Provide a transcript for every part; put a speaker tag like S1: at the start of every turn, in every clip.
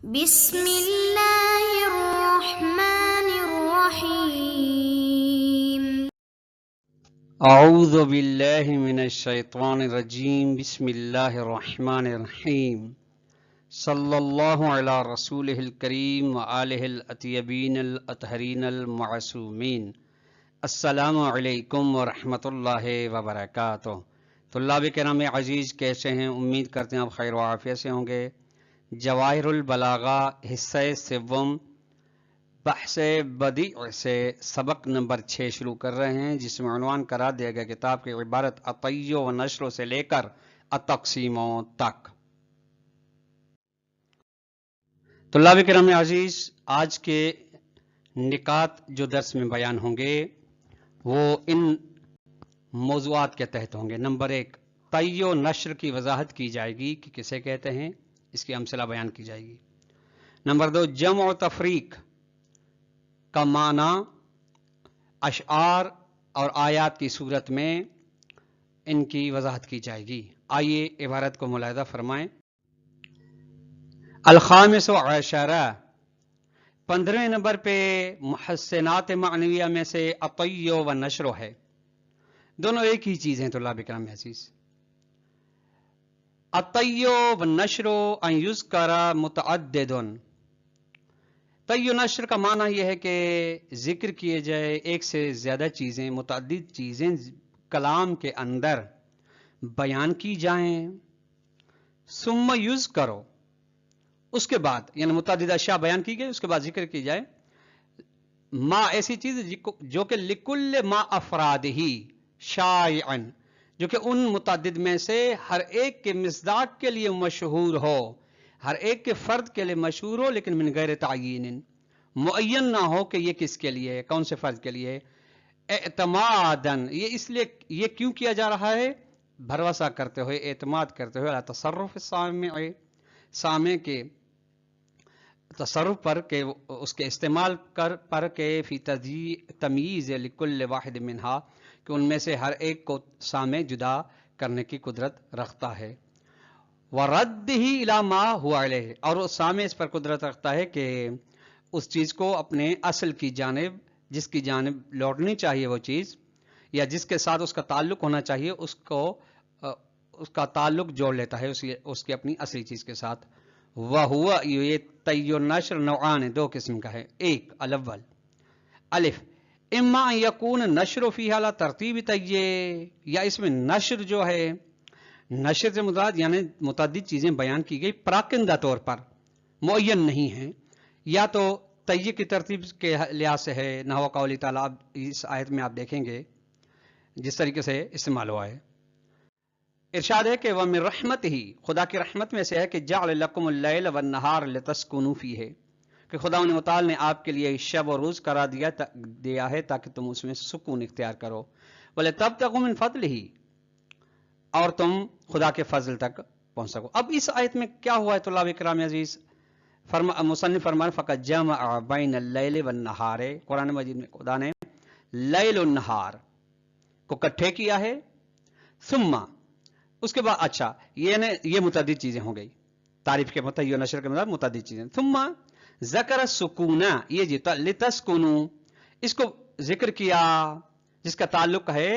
S1: بسم اللہ الرحمن الرحیم۔
S2: اعوذ باللہ من الشیطان الرجیم، بسم اللہ الرحمن الرحیم، صلی اللہ علی رسولہ الکریم وآلہ الاطیبین الاطہرین المعصومین۔ السلام علیکم ورحمۃ اللہ وبرکاتہ۔ طلاب کرام عزیز، کیسے ہیں؟ امید کرتے ہیں آپ خیر و عافیت سے ہوں گے۔ جواہر البلاغہ حصہ سوم بحث بدیع سے سبق نمبر 6 شروع کر رہے ہیں، جس میں عنوان قرار دیا گیا کتاب کی عبارت اطیّ و نشر سے لے کر التقسیموں تک۔ طلاب کرام عزیز، آج کے نکات جو درس میں بیان ہوں گے وہ ان موضوعات کے تحت ہوں گے۔ نمبر 1، طیّ و نشر کی وضاحت کی جائے گی کہ کسے کہتے ہیں، اس کی امثلہ بیان کی جائے گی۔ نمبر 2، جمع و تفریق کا معنی اشعار اور آیات کی صورت میں ان کی وضاحت کی جائے گی۔ آئیے عبارت کو ملاحظہ فرمائیں۔ الخامس عشرہ، 15 نمبر پہ محسنات معنویہ میں سے اطیّ و نشر ہے۔ دونوں ایک ہی چیز ہیں طلاب کرام عزیز۔ اطیّ و نشر ان یذکر متعدد، طیّ و نشر کا معنی یہ ہے کہ ذکر کیے جائے ایک سے زیادہ چیزیں، متعدد چیزیں کلام کے اندر بیان کی جائیں۔ ثم یذکر، اس کے بعد یعنی متعدد اشیاء بیان کی گئی، اس کے بعد ذکر کی جائے ما ایسی چیز جو کہ لکل ما افرادہ شائعا، جو کہ ان متعدد میں سے ہر ایک کے مصداق کے لیے مشہور ہو، ہر ایک کے فرد کے لیے مشہور ہو، لیکن من غیر تعیین، معین نہ ہو کہ یہ کس کے لیے ہے، کون سے فرد کے لیے۔ اعتماداً، یہ اس لیے یہ کیوں کیا جا رہا ہے؟ بھروسہ کرتے ہوئے، اعتماد کرتے ہوئے علی تصرف السامع، سامع کے تصرف پر، کہ اس کے استعمال پر کہ فی تمییز لکل واحد منہا، کہ ان میں سے ہر ایک کو سامع جدا کرنے کی قدرت رکھتا ہے۔ وَرَدِّهِ إِلَى مَا هُوَ عَلَيْهِ، اور وہ سامع اس پر قدرت رکھتا ہے کہ اس چیز کو اپنے اصل کی جانب، جس کی جانب لوٹنی چاہیے وہ چیز، یا جس کے ساتھ اس کا تعلق ہونا چاہیے، اس کا تعلق جوڑ لیتا ہے اس کی اپنی اصلی چیز کے ساتھ۔ وَهُوَ، یہ طیّ و نشر نوعان، دو قسم کا ہے۔ ایک، الاول، الف، اما ان یکون نشر فیہا علی ترتیب طیّ، یا اس میں نشر جو ہے، نشر سے مراد یعنی متعدد چیزیں بیان کی گئی پراکندہ طور پر، معین نہیں ہیں، یا تو طیّ کی ترتیب کے لحاظ سے ہے، نحو قولی تعالیٰ، اس آیت میں آپ دیکھیں گے جس طریقے سے استعمال ہوا ہے۔ ارشاد ہے کہ وَمِن رحمتہ، خدا کی رحمت میں سے ہے کہ جعل لکم اللیل والنہار لتسکنوا فیہ، کہ خدا متعال نے آپ کے لیے شب و روز قرار دیا ہے تاکہ تم اس میں سکون اختیار کرو۔ وَلِتَبْتَغُوا مِن فَضْلِهِ، اور تم خدا کے فضل تک پہنچ سکو۔ اب اس آیت میں کیا ہوا ہے طلاب کرام عزیز؟ مصنف فرمان فقط جمع بین اللیل والنہار، قرآن مجید میں خدا نے لیل و نہار کو اکٹھے کیا ہے۔ ثم، اس کے بعد، اچھا یہ متعدد چیزیں ہو گئی، تعریف کے مطیع و نشر کے مطابق متعدد چیزیں۔ ثم ذکر السکون، یہ جی لتسکنوا، اس کو ذکر کیا جس کا تعلق ہے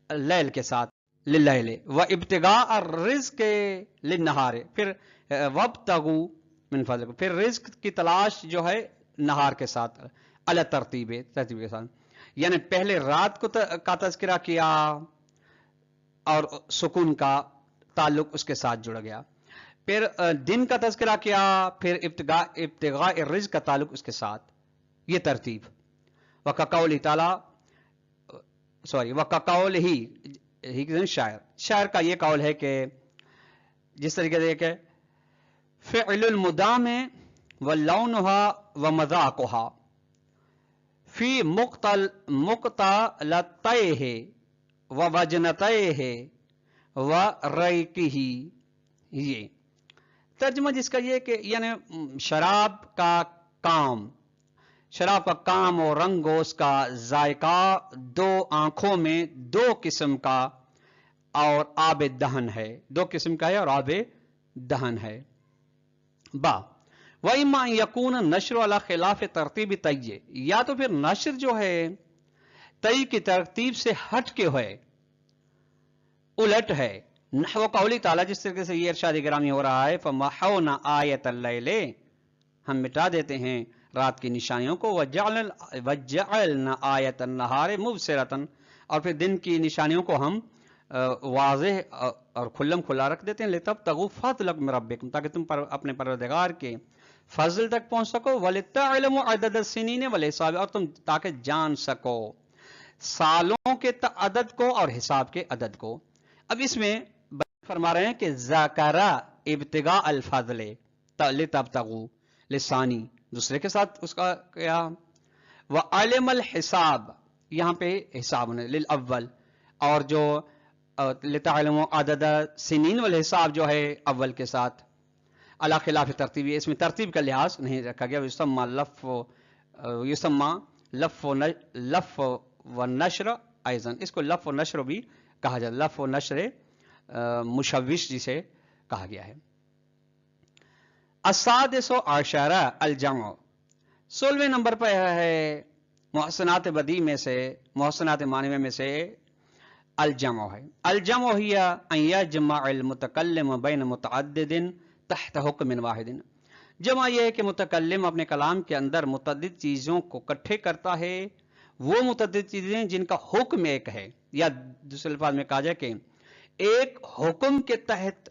S2: لیل کے ساتھ، للیل، وابتغاء الرزق للنہار، پھر وابتغوا من فضل، پھر رزق کی تلاش جو ہے نہار کے ساتھ، علی ترتیب کے ساتھ، یعنی پہلے رات کا تذکرہ کیا اور سکون کا تعلق اس کے ساتھ جڑ گیا، پھر دن کا تذکرہ کیا، پھر ابتغاء الرزق کا تعلق اس کے ساتھ، یہ ترتیب۔ وَكَقَوْلِ تعالیٰ، وَكَقَوْلِهِ، شاعر کا یہ قول ہے کہ جس طریقے سے کہ فعل المدام ولونها ومذاقها فی مقتلتیہ ووجنتیہ ورائقہ، یہ ترجمہ جس کا یہ کہ یعنی شراب کا کام اور رنگ و اس کا ذائقہ دو آنکھوں میں دو قسم کا اور آب دہن ہے، دو قسم کا ہے اور آب دہن ہے۔ با، وَإِمَّا أَن يَكُونَ النَّشْرُ عَلَى خِلَافِ ترتیب طی، یا تو پھر نشر جو ہے طی کی ترتیب سے ہٹ کے ہے، الٹ ہے. نحو قولی تعالیٰ، جس طریقے سے یہ ارشاد گرامی ہو رہا ہے فَمَحَوْنَا آیَةَ اللَّيْلِ، ہم مٹا دیتے ہیں رات کی نشانیوں کو، وَجَعَلْنَا آیَةَ النَّهَارِ مُبْصِرَةً، اور پھر دن کی نشانیوں کو ہم واضح اور کھلم کھلا رکھ دیتے ہیں، لِتَبْتَغُوا فَضْلًا مِن رَبِّكُمْ، تاکہ تم پر اپنے پروردگار کے فضل تک پہنچ سکو، وَلِتَعْلَمُوا عَدَدَ السِّنِينَ وَالْحِسَابَ، اور تم تاکہ جان سکو سالوں کے عدد کو اور حساب کے عدد کو. اب اس میں فرما رہے ہیں کہ ذَكَرَ ابتغاء الفضل لِتَبْتَغُوا، لسانی دوسرے کے ساتھ اس کا کیا، وَعَلِمَ الْحِسَاب، یہاں پہ حساب نے للاول، اور جو لِتَعْلَمُوا عَدَدَ سنین والحساب جو ہے اول کے ساتھ علی خلاف ترتیب، اس میں ترتیب کا لحاظ نہیں رکھا گیا. یسمى لف و نشر ایضا، اس کو لف و نشر بھی کہا جاتا ہے، لف و نشر مشوش جسے کہا گیا ہے. السادس عشر الجمع، 16ویں نمبر پہ ہے محسنات بدی میں سے، محسنات معنوی میں سے الجمع ہے. الجمع ہی ان یجمع المتکلم بین متعدد تحت حکم واحد، جمع یہ ہے کہ متکلم اپنے کلام کے اندر متعدد چیزوں کو اکٹھے کرتا ہے، وہ متعدد چیزیں جن کا حکم ایک ہے، یا دوسرے الفاظ میں کہا جائے کہ ایک حکم کے تحت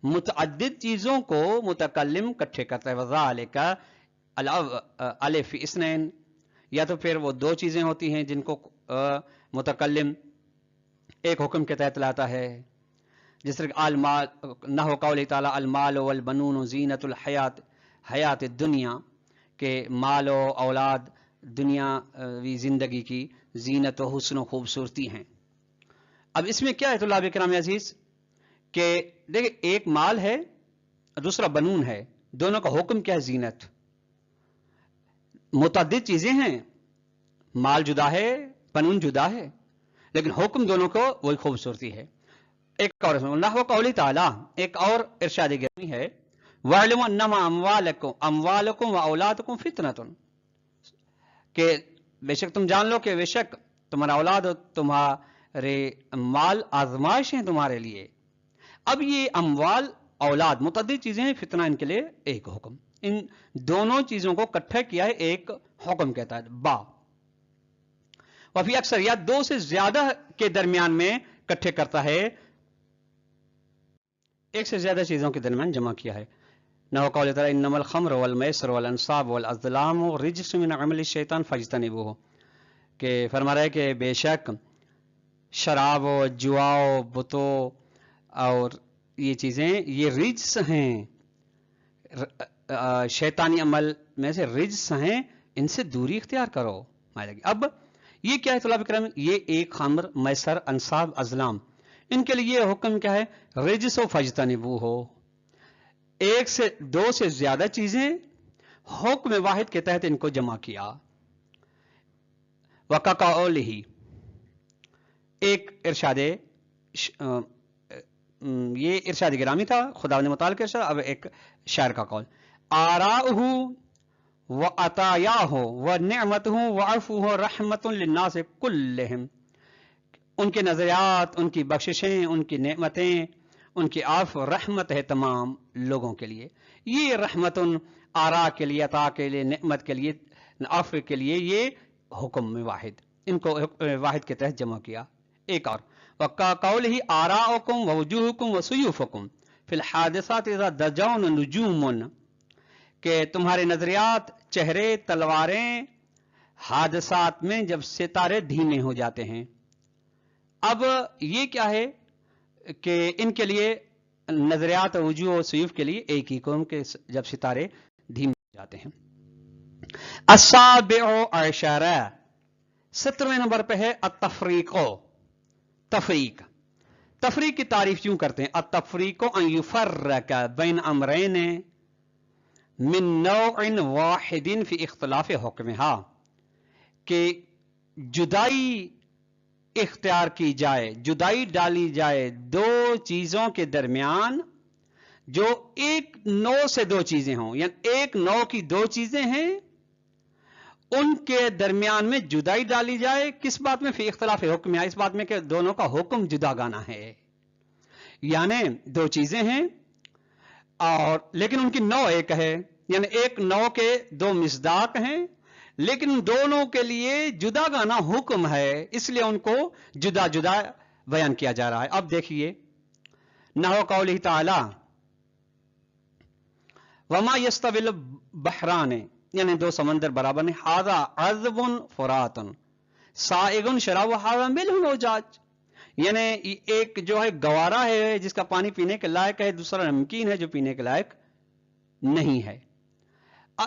S2: متعدد چیزوں کو متکلم اکٹھے کرتا ہے. وذالک الف اثنین، یا تو پھر وہ دو چیزیں ہوتی ہیں جن کو متکلم ایک حکم کے تحت لاتا ہے، جس طرح المال، نحو قول تعالی المال والبنون زینت الحیات، حیات الدنیا، کہ مال و اولاد دنیاوی زندگی کی زینت و حسن و خوبصورتی ہیں. اب اس میں کیا ہے طلاب کرام عزیز کہ دیکھیں، ایک مال ہے، دوسرا بنون ہے، دونوں کا حکم کیا ہے؟ زینت. متعدد چیزیں ہیں، مال جدا ہے، بنون جدا ہے، لیکن حکم دونوں کو وہی خوبصورتی ہے. ایک اور نحو قولی تعالیٰ، ایک اور ارشاد گرامی ہے وَاعْلَمُوا أَنَّمَا أَمْوَالُكُمْ وَأَوْلَادُكُمْ فِتْنَةٌ، کہ بے شک تم جان لو کہ بے شک تمہارا اولاد اور تمہارے مال آزمائش ہیں تمہارے لیے. اب یہ اموال اولاد متعدد چیزیں ہیں، فتنہ ان کے لیے ایک حکم. ان دونوں چیزوں کو اکٹھا کیا ہے ایک حکم کہتا ہے با. وفی اکثر یا دو سے زیادہ کے درمیان میں اکٹھے کرتا ہے، ایک سے زیادہ چیزوں کے درمیان جمع کیا ہے. نحو قول تعالی انما الخمر والمیسر والانصاب والازلام رجس من عمل الشیطان فاجتنبوہ، کہ فرما رہا ہے کہ بے شک شراب و جوا و بتو اور یہ چیزیں یہ رجس ہیں، شیطانی عمل میں سے رجس ہیں، ان سے دوری اختیار کرو. اب یہ کیا ہے طلاب کرام؟ یہ ایک خمر، میسر، انصاب، ازلام، ان کے لیے حکم کیا ہے؟ رجس و فجتنبوہ ہو. ایک سے دو سے زیادہ چیزیں حکم واحد کے تحت ان کو جمع کیا. وَقَقَعُلِهِ، ایک ارشاد یہ ارشاد گرامی تھا خدا نے متعلق ارشاد. اب ایک شاعر کا قول آراؤہ وعطایاہ ونعمتہ وعفوہ رحمت للناس کلہم، ان کے نظریات، ان کی بخششیں، ان کی نعمتیں، ان کی عفو رحمت ہے تمام لوگوں کے لیے. یہ رحمت آرا کے لیے، عطا کے لیے، نعمت کے لیے، عفو کے لیے، یہ حکم واحد، ان کو واحد کے تحت جمع کیا. ایک اور وَقَوْلِهِ آرَاؤُكُمْ وَوُجُوهُكُمْ وَسُيُوفُكُمْ فِي الْحَادِثَاتِ إِذَا دَجَوْنَ نُجُومٌ، کہ تمہارے نظریات، چہرے، تلواریں حادثات میں جب ستارے دھیمے ہو جاتے ہیں. اب یہ کیا ہے کہ ان کے لیے نظریات اور وجوہ و سیوف کے لیے ایک ہی قوم کے جب ستارے دھیمے ہو جاتے ہیں. السابع عشر، 17ویں نمبر پہ ہے التفریق، تفریق. تفریق کی تعریف کیوں کرتے ہیں؟ التفریق ان یفرق بین امرین من نوع واحد فی اختلاف حکمہا، کہ جدائی اختیار کی جائے، جدائی ڈالی جائے دو چیزوں کے درمیان جو ایک نوع سے دو چیزیں ہوں، یعنی ایک نوع کی دو چیزیں ہیں، ان کے درمیان میں جدائی ڈالی جائے. کس بات میں؟ فی اختلاف حکم، اس بات میں کہ دونوں کا حکم جدا گانا ہے. یعنی دو چیزیں ہیں اور لیکن ان کی نوع ایک ہے، یعنی ایک نوع کے دو مصداق ہیں لیکن دونوں کے لیے جدا گانا حکم ہے، اس لیے ان کو جدا جدا بیان کیا جا رہا ہے. اب دیکھیے نحو قولہ تعالی وما یستوی البحران، یعنی دو سمندر برابر نہیں، ھذا عذب فرات سائغ شرابہ ھذا ملح اجاج، یعنی ایک جو ہے گوارا ہے جس کا پانی پینے کے لائق ہے، دوسرا نمکین ہے جو پینے کے لائق نہیں ہے.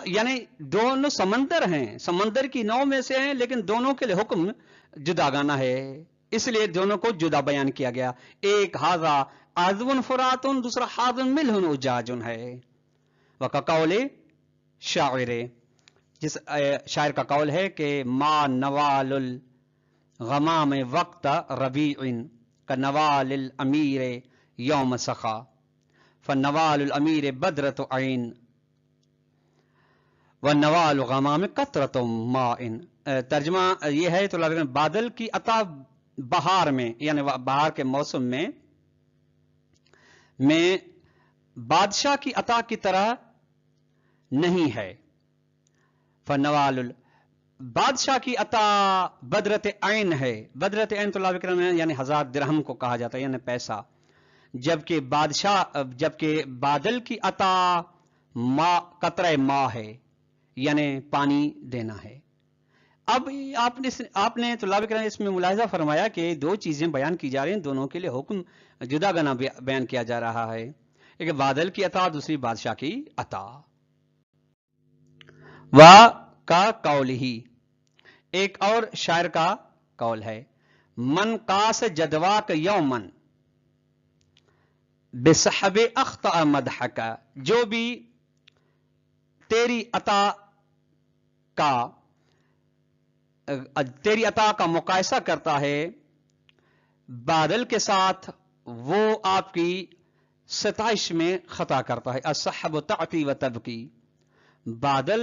S2: یعنی دونوں سمندر ہیں، سمندر کی نوع میں سے ہیں لیکن دونوں کے لیے حکم جدا گانا ہے، اس لیے دونوں کو جدا بیان کیا گیا. ایک ھذا عذب فرات، دوسرا ھذا ملح اجاج ہے. وقول شاعر، جس شاعر کا قول ہے کہ ما نوال الغمام وقت ربیع کنوال الامیر یوم سخا فنوال الامیر بدرۃ عین ونوال غمام قطرۃ ماء. ترجمہ یہ ہے تو بادل کی عطا بہار میں، یعنی بہار کے موسم میں بادشاہ کی عطا کی طرح نہیں ہے. فنوال بادشاہ کی عطا بدرت عین ہے. بدرت عین تو اللہ وکرم ہے، یعنی 1000 درہم کو کہا جاتا ہے، یعنی پیسہ. جبکہ بادل کی عطا ماء قطرہ ماء ہے، یعنی پانی دینا ہے. اب آپ نے تو اللہ وکرم اس میں ملاحظہ فرمایا کہ دو چیزیں بیان کی جا رہی ہیں، دونوں کے لیے حکم جدا گنا بیان کیا جا رہا ہے، ایک بادل کی عطا، دوسری بادشاہ کی عطا. کا قول ہی، ایک اور شاعر کا قول ہے من قاس جدواک یومن بسحب اخطأ مدحک، جو بھی تیری عطا کا مقایسہ کرتا ہے بادل کے ساتھ، وہ آپ کی ستائش میں خطا کرتا ہے. السحب تعطی و تبکی، بادل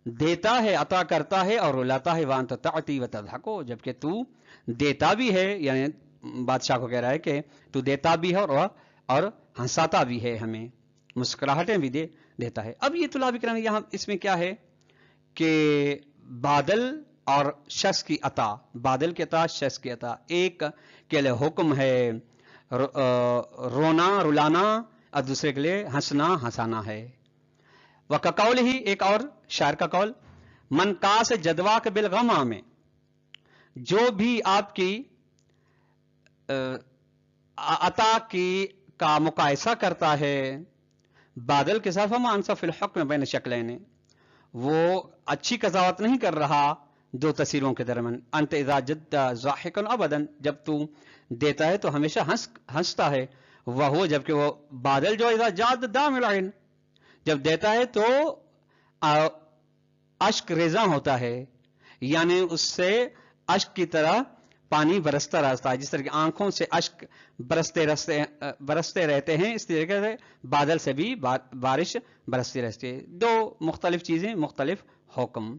S2: دیتا ہے، عطا کرتا ہے اور رلاتا ہے. وانت تعطی و تضحک، جبکہ تو دیتا بھی ہے، یعنی بادشاہ کو کہہ رہا ہے کہ تو دیتا بھی ہے اور ہنساتا بھی ہے، ہمیں مسکراہٹیں بھی دیتا ہے. اب یہ طلاب کرام یہاں اس میں کیا ہے کہ بادل اور شخص کی عطا، بادل کی عطا، شخص کی عطا، ایک کے لیے حکم ہے رونا رلانا اور دوسرے کے لیے ہنسنا ہنسانا ہے. وقول ہی، ایک اور شاعر کا قول من قاس جدواک بالغمام میں، جو بھی آپ کی عطا کا مقایسہ کرتا ہے بادل کے ساتھ، فما انصف الحکم بین شکلین، وہ اچھی قضاوت نہیں کر رہا دو تصویروں کے درمیان. انت اذا جد ضاحکا ابدا، جب تو دیتا ہے تو ہمیشہ ہنستا ہے. وہ جبکہ وہ بادل جو اذا جاد دام العین، جب دیتا ہے تو اشک ریزاں ہوتا ہے، یعنی اس سے اشک کی طرح پانی برستا رہتا ہے. جس طرح کی آنکھوں سے اشک برستے رہتے ہیں، اس طریقے سے بادل سے بھی بارش برستی رہتی ہے. دو مختلف چیزیں، مختلف حکم.